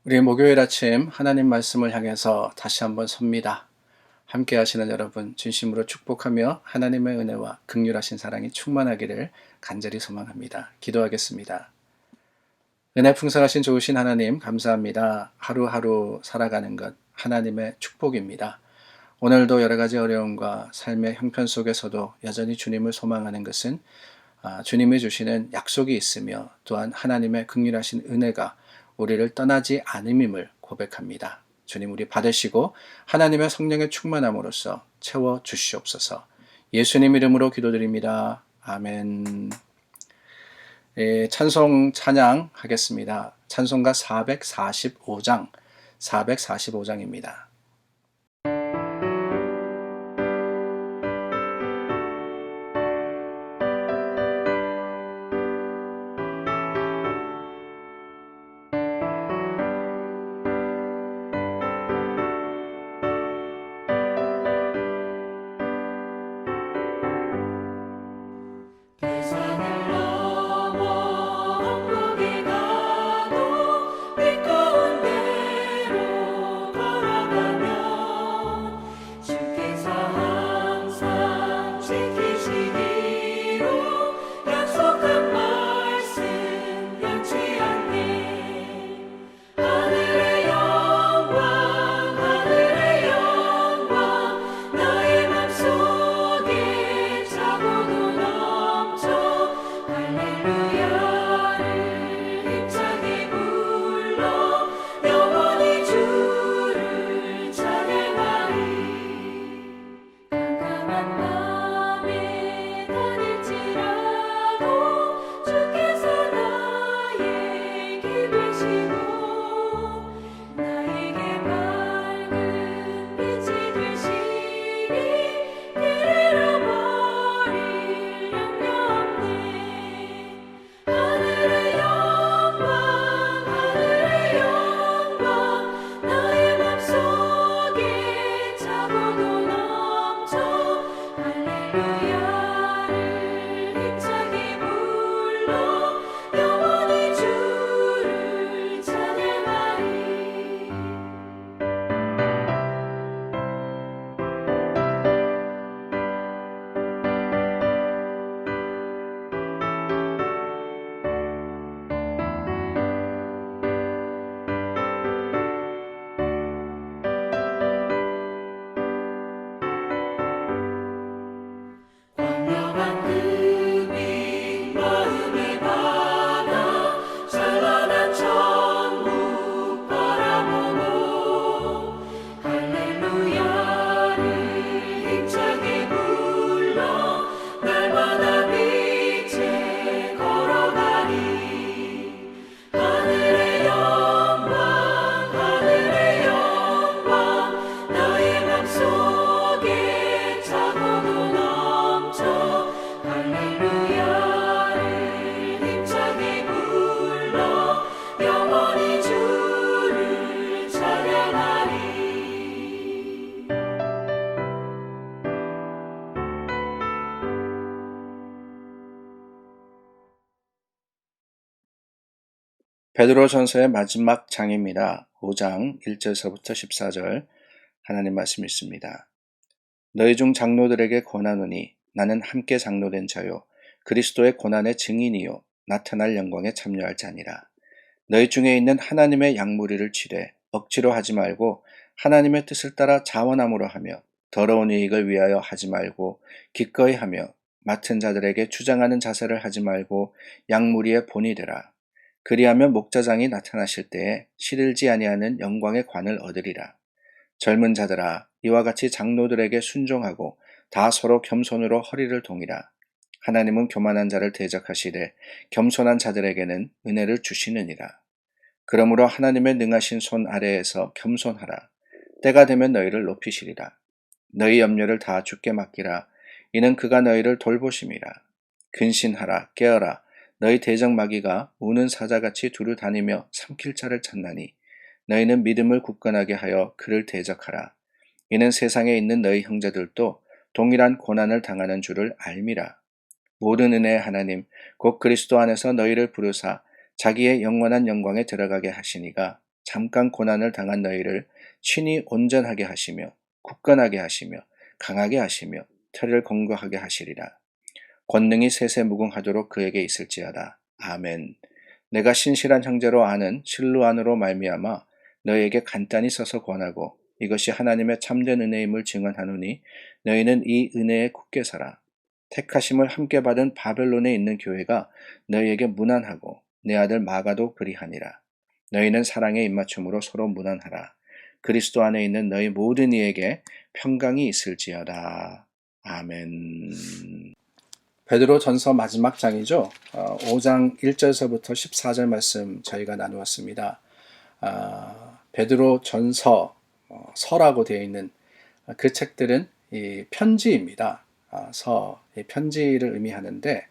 우리 목요일 아침 하나님 말씀을 향해서 다시 한번 섭니다. 함께 하시는 여러분 진심으로 축복하며 하나님의 은혜와 긍휼하신 사랑이 충만하기를 간절히 소망합니다. 기도하겠습니다. 은혜 풍성하신 좋으신 하나님 감사합니다. 하루하루 살아가는 것 하나님의 축복입니다. 오늘도 여러 가지 어려움과 삶의 형편 속에서도 여전히 주님을 소망하는 것은 주님이 주시는 약속이 있으며 또한 하나님의 긍휼하신 은혜가 우리를 떠나지 않음임을 고백합니다. 주님 우리 받으시고 하나님의 성령의 충만함으로써 채워 주시옵소서. 예수님 이름으로 기도드립니다. 아멘. 찬송 찬양하겠습니다. 찬송가 445장, 445장입니다. 세상을 넘어 천국에 가도 빛가운 대로 걸어가면 주께서 항상 지키시기로 약속한 말씀 변치 않네. 하늘의 영광 하늘의 영광 나의 맘속에 차고도 넘쳐 할렐루야를 힘차게 불러 영원히 주를 찬양하리. 깜깜한 밤에 다닐지라도 주께서 나의 길 되시고 나에게 밝은 빛이 되시니 길 잃어버릴 염려 없네. 하늘의 영광 하늘의 영광 나의 맘속에 차고도 넘쳐 할렐루야를 힘차게 불러 영원히 주를 찬양하리. 광명한 금이 마음에 받아 찬란한 천국 바라보고 할렐루야를 힘차게 불러 날마다 빛에 걸어가리. 하늘의 영광 하늘의 영광 나의 맘속에 차고도 넘쳐 할렐루야를 힘차게 불러 영원히 주를 찬양하리. 베드로전서의 마지막 장입니다. 5장 1절서부터 14절 하나님 말씀 있습니다. 너희 중 장로들에게 권하노니 나는 함께 장로된 자요 그리스도의 고난의 증인이요 나타날 영광에 참여할 자니라. 너희 중에 있는 하나님의 양무리를 치되 억지로 하지 말고 하나님의 뜻을 따라 자원함으로 하며 더러운 이익을 위하여 하지 말고 기꺼이 하며 맡은 자들에게 주장하는 자세를 하지 말고 양무리의 본이 되라. 그리하면 목자장이 나타나실 때에 시들지 아니하는 영광의 관을 얻으리라. 젊은 자들아 이와 같이 장로들에게 순종하고 다 서로 겸손으로 허리를 동이라. 하나님은 교만한 자를 대적하시되 겸손한 자들에게는 은혜를 주시느니라. 그러므로 하나님의 능하신 손 아래에서 겸손하라. 때가 되면 너희를 높이시리라. 너희 염려를 다 주께 맡기라. 이는 그가 너희를 돌보심이라. 근신하라 깨어라. 너희 대적마귀가 우는 사자같이 두루 다니며 삼킬 자를 찾나니 너희는 믿음을 굳건하게 하여 그를 대적하라. 이는 세상에 있는 너희 형제들도 동일한 고난을 당하는 줄을 알미라. 모든 은혜의 하나님 곧 그리스도 안에서 너희를 부르사 자기의 영원한 영광에 들어가게 하시니가 잠깐 고난을 당한 너희를 친히 온전하게 하시며 굳건하게 하시며 강하게 하시며 털을 건고하게 하시리라. 권능이 세세무궁하도록 그에게 있을지어다. 아멘. 내가 신실한 형제로 아는 실루안으로 말미암아 너희에게 간단히 써서 권하고 이것이 하나님의 참된 은혜임을 증언하노니 너희는 이 은혜에 굳게 살아. 택하심을 함께 받은 바벨론에 있는 교회가 너희에게 문안하고 내 아들 마가도 그리하니라. 너희는 사랑의 입맞춤으로 서로 문안하라. 그리스도 안에 있는 너희 모든 이에게 평강이 있을지어다. 아멘. 베드로 전서 마지막 장이죠. 5장 1절서부터 14절 말씀 저희가 나누었습니다. 베드로 전서, 서라고 되어 있는 그 책들은 이 편지입니다. 이 편지를 의미하는데,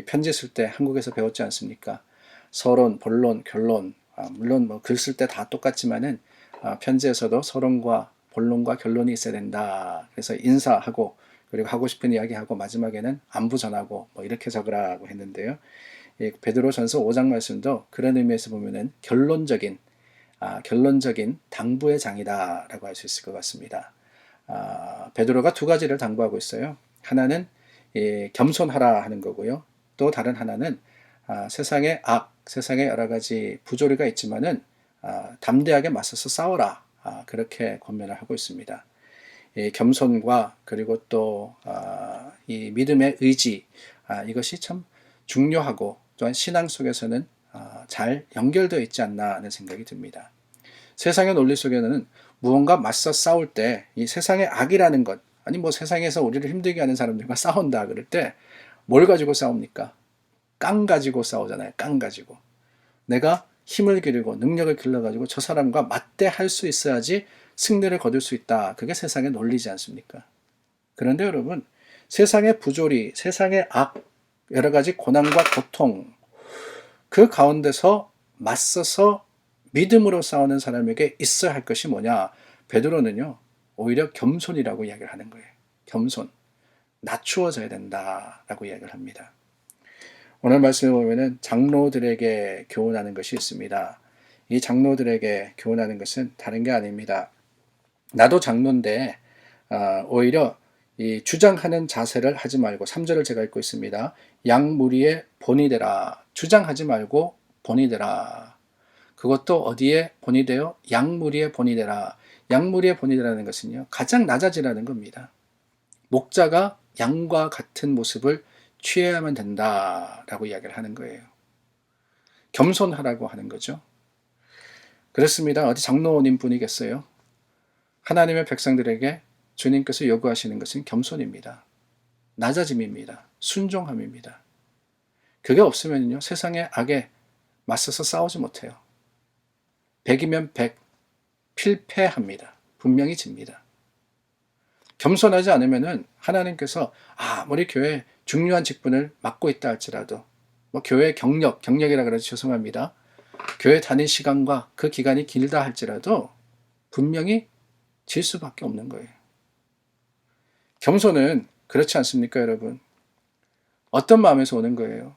편지 쓸 때 한국에서 배웠지 않습니까? 서론, 본론, 결론, 물론 뭐 글 쓸 때 다 똑같지만은 편지에서도 서론과 본론과 결론이 있어야 된다. 그래서 인사하고 그리고 하고 싶은 이야기하고 마지막에는 안부 전하고 뭐 이렇게 적으라고 했는데요. 베드로 전서 5장 말씀도 그런 의미에서 보면은 결론적인 당부의 장이다라고 할 수 있을 것 같습니다. 베드로가 두 가지를 당부하고 있어요. 하나는 겸손하라 하는 거고요. 또 다른 하나는 세상의 세상에 여러 가지 부조리가 있지만은 담대하게 맞서서 싸워라. 그렇게 권면을 하고 있습니다. 겸손과 그리고 또 이 믿음의 의지, 이것이 참 중요하고 또한 신앙 속에서는 잘 연결되어 있지 않나 하는 생각이 듭니다. 세상의 논리 속에는 무언가 맞서 싸울 때 이 세상의 악이라는 것, 아니 뭐 세상에서 우리를 힘들게 하는 사람들과 싸운다 그럴 때 뭘 가지고 싸웁니까? 깡 가지고 싸우잖아요. 깡 가지고. 내가 힘을 기르고 능력을 길러가지고 저 사람과 맞대할 수 있어야지 승리를 거둘 수 있다. 그게 세상의 논리지 않습니까? 그런데 여러분, 세상의 부조리, 세상의 악, 여러 가지 고난과 고통, 그 가운데서 맞서서 믿음으로 싸우는 사람에게 있어야 할 것이 뭐냐? 베드로는요, 오히려 겸손이라고 이야기를 하는 거예요. 겸손. 낮추어져야 된다라고 이야기를 합니다. 오늘 말씀에 보면은 장로들에게 교훈하는 것이 있습니다. 이 장로들에게 교훈하는 것은 다른 게 아닙니다. 나도 장로인데 오히려 이 주장하는 자세를 하지 말고 3절을 제가 읽고 있습니다. 양무리의 본이 되라. 주장하지 말고 본이 되라. 그것도 어디에 본이 되어? 양무리의 본이 되라. 양무리의 본이 되라는 것은요, 가장 낮아지라는 겁니다. 목자가 양과 같은 모습을 취해야만 된다라고 이야기를 하는 거예요. 겸손하라고 하는 거죠. 그렇습니다. 어디 장로님 분이겠어요? 하나님의 백성들에게 주님께서 요구하시는 것은 겸손입니다. 낮아짐입니다. 순종함입니다. 그게 없으면요, 세상의 악에 맞서서 싸우지 못해요. 100이면 100, 필패합니다. 분명히 집니다. 겸손하지 않으면은 하나님께서 아무리 교회 중요한 직분을 맡고 있다 할지라도, 뭐 교회 경력이라 그래서 죄송합니다. 교회 다닌 시간과 그 기간이 길다 할지라도 분명히 질 수밖에 없는 거예요. 겸손은 그렇지 않습니까, 여러분? 어떤 마음에서 오는 거예요?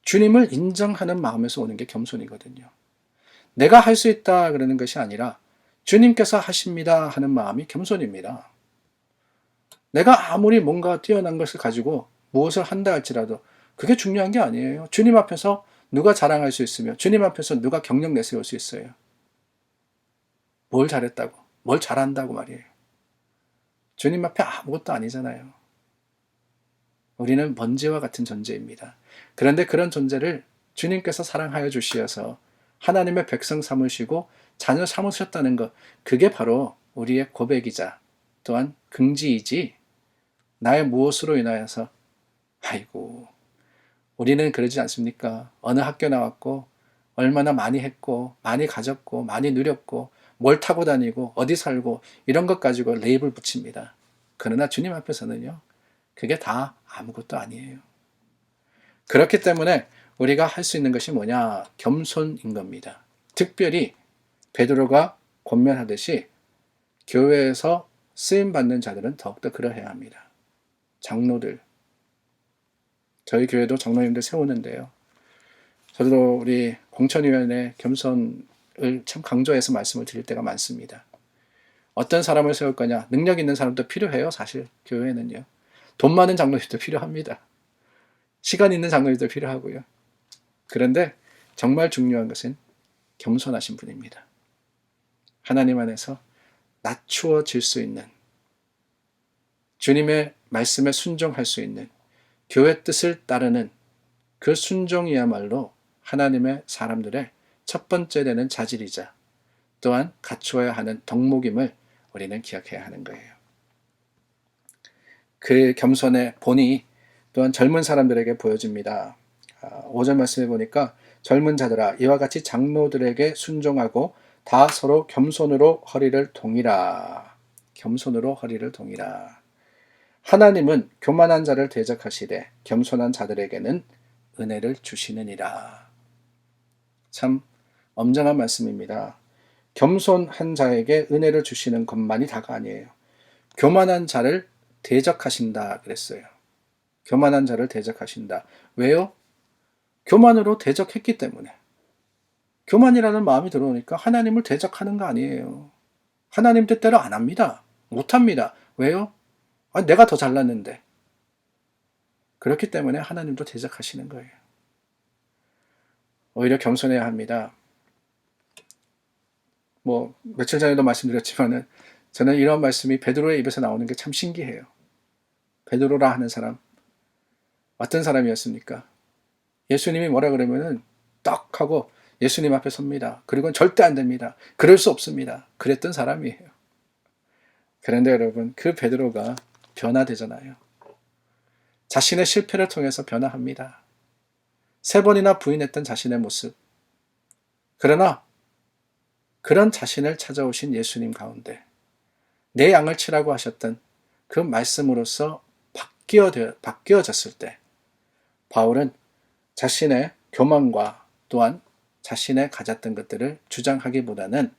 주님을 인정하는 마음에서 오는 게 겸손이거든요. 내가 할 수 있다 그러는 것이 아니라 주님께서 하십니다 하는 마음이 겸손입니다. 내가 아무리 뭔가 뛰어난 것을 가지고 무엇을 한다 할지라도 그게 중요한 게 아니에요. 주님 앞에서 누가 자랑할 수 있으며 주님 앞에서 누가 경력 내세울 수 있어요. 뭘 잘했다고, 뭘 잘한다고 말이에요. 주님 앞에 아무것도 아니잖아요. 우리는 먼지와 같은 존재입니다. 그런데 그런 존재를 주님께서 사랑하여 주시어서 하나님의 백성 삼으시고 자녀 삼으셨다는 것, 그게 바로 우리의 고백이자 또한 긍지이지, 나의 무엇으로 인하여서 아이고 우리는 그러지 않습니까? 어느 학교 나왔고 얼마나 많이 했고 많이 가졌고 많이 누렸고 뭘 타고 다니고 어디 살고 이런 것 가지고 레이블 붙입니다. 그러나 주님 앞에서는요, 그게 다 아무것도 아니에요. 그렇기 때문에 우리가 할 수 있는 것이 뭐냐? 겸손인 겁니다. 특별히 베드로가 권면하듯이 교회에서 쓰임받는 자들은 더욱더 그러해야 합니다. 장로들, 저희 교회도 장로님들 세우는데요. 저도 우리 공천위원회 겸손을 참 강조해서 말씀을 드릴 때가 많습니다. 어떤 사람을 세울 거냐? 능력 있는 사람도 필요해요. 사실 교회는요. 돈 많은 장로님도 필요합니다. 시간 있는 장로님도 필요하고요. 그런데 정말 중요한 것은 겸손하신 분입니다. 하나님 안에서 낮추어질 수 있는, 주님의 말씀에 순종할 수 있는, 교회 뜻을 따르는 그 순종이야말로 하나님의 사람들의 첫 번째 되는 자질이자 또한 갖추어야 하는 덕목임을 우리는 기억해야 하는 거예요. 그 겸손의 본이 또한 젊은 사람들에게 보여집니다. 5절 말씀해 보니까 젊은 자들아 이와 같이 장로들에게 순종하고 다 서로 겸손으로 허리를 동이라. 겸손으로 허리를 동이라. 하나님은 교만한 자를 대적하시되 겸손한 자들에게는 은혜를 주시느니라. 참 엄정한 말씀입니다. 겸손한 자에게 은혜를 주시는 것만이 다가 아니에요. 교만한 자를 대적하신다 그랬어요. 교만한 자를 대적하신다. 왜요? 교만으로 대적했기 때문에. 교만이라는 마음이 들어오니까 하나님을 대적하는 거 아니에요. 하나님 뜻대로 안 합니다. 못합니다. 왜요? 내가 더 잘났는데. 그렇기 때문에 하나님도 대적하시는 거예요. 오히려 겸손해야 합니다. 며칠 전에도 말씀드렸지만은 저는 이런 말씀이 베드로의 입에서 나오는 게 참 신기해요. 베드로라 하는 사람, 어떤 사람이었습니까? 예수님이 뭐라 그러면은 딱 하고 예수님 앞에 섭니다. 그리고는 절대 안 됩니다. 그럴 수 없습니다. 그랬던 사람이에요. 그런데 여러분, 그 베드로가 변화되잖아요. 자신의 실패를 통해서 변화합니다. 3번이나 부인했던 자신의 모습. 그러나 그런 자신을 찾아오신 예수님 가운데 내 양을 치라고 하셨던 그 말씀으로서 바뀌어졌을 때 바울은 자신의 교만과 또한 자신의 가졌던 것들을 주장하기보다는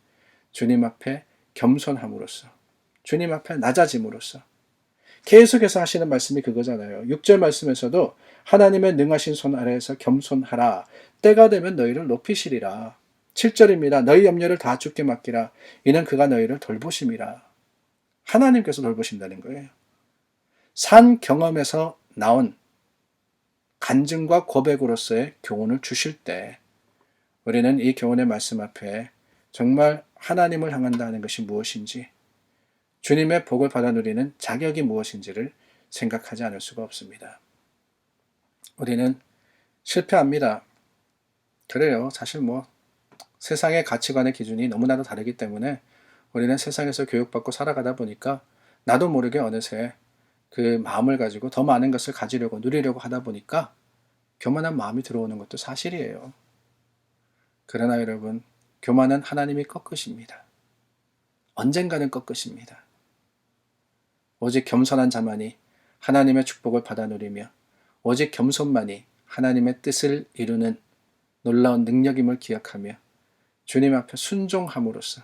주님 앞에 겸손함으로써 주님 앞에 낮아짐으로써 계속해서 하시는 말씀이 그거잖아요. 6절 말씀에서도 하나님의 능하신 손 아래에서 겸손하라. 때가 되면 너희를 높이시리라. 7절입니다. 너희 염려를 다 주께 맡기라. 이는 그가 너희를 돌보심이라. 하나님께서 돌보신다는 거예요. 산 경험에서 나온 간증과 고백으로서의 교훈을 주실 때 우리는 이 교훈의 말씀 앞에 정말 하나님을 향한다 하는 것이 무엇인지, 주님의 복을 받아 누리는 자격이 무엇인지를 생각하지 않을 수가 없습니다. 우리는 실패합니다. 그래요. 사실 세상의 가치관의 기준이 너무나도 다르기 때문에 우리는 세상에서 교육받고 살아가다 보니까 나도 모르게 어느새 그 마음을 가지고 더 많은 것을 가지려고 누리려고 하다 보니까 교만한 마음이 들어오는 것도 사실이에요. 그러나 여러분, 교만은 하나님이 꺾으십니다. 언젠가는 꺾으십니다. 오직 겸손한 자만이 하나님의 축복을 받아 누리며 오직 겸손만이 하나님의 뜻을 이루는 놀라운 능력임을 기억하며 주님 앞에 순종함으로써,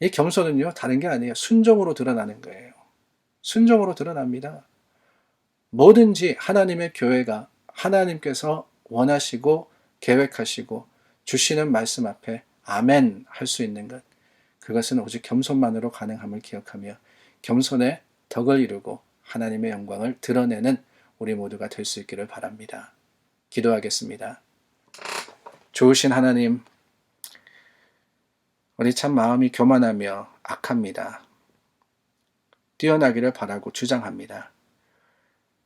이 겸손은요 다른 게 아니에요. 순종으로 드러나는 거예요. 순종으로 드러납니다. 뭐든지 하나님의 교회가 하나님께서 원하시고 계획하시고 주시는 말씀 앞에 아멘 할 수 있는 것, 그것은 오직 겸손만으로 가능함을 기억하며 겸손의 덕을 이루고 하나님의 영광을 드러내는 우리 모두가 될 수 있기를 바랍니다. 기도하겠습니다. 좋으신 하나님, 우리 참 마음이 교만하며 악합니다. 뛰어나기를 바라고 주장합니다.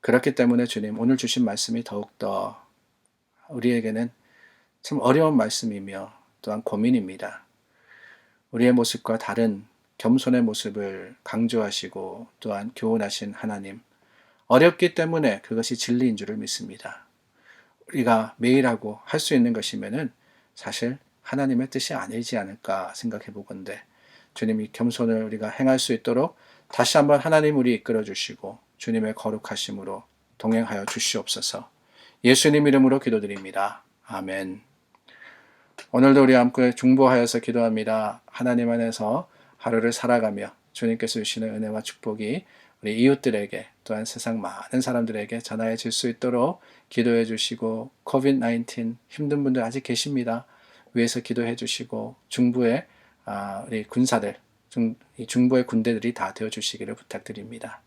그렇기 때문에 주님, 오늘 주신 말씀이 더욱더 우리에게는 참 어려운 말씀이며 또한 고민입니다. 우리의 모습과 다른 겸손의 모습을 강조하시고 또한 교훈하신 하나님, 어렵기 때문에 그것이 진리인 줄을 믿습니다. 우리가 매일 하고 할 수 있는 것이면은 사실 하나님의 뜻이 아니지 않을까 생각해 보건대, 주님이 겸손을 우리가 행할 수 있도록 다시 한번 하나님 우리 이끌어 주시고 주님의 거룩하심으로 동행하여 주시옵소서. 예수님 이름으로 기도드립니다. 아멘. 오늘도 우리 함께 중보하여서 기도합니다. 하나님 안에서 하루를 살아가며 주님께서 주시는 은혜와 축복이 우리 이웃들에게 또한 세상 많은 사람들에게 전하여질 수 있도록 기도해 주시고, 코비드-19 힘든 분들 아직 계십니다. 위해서 기도해 주시고 중부의 우리 군사들, 중부의 군대들이 다 되어 주시기를 부탁드립니다.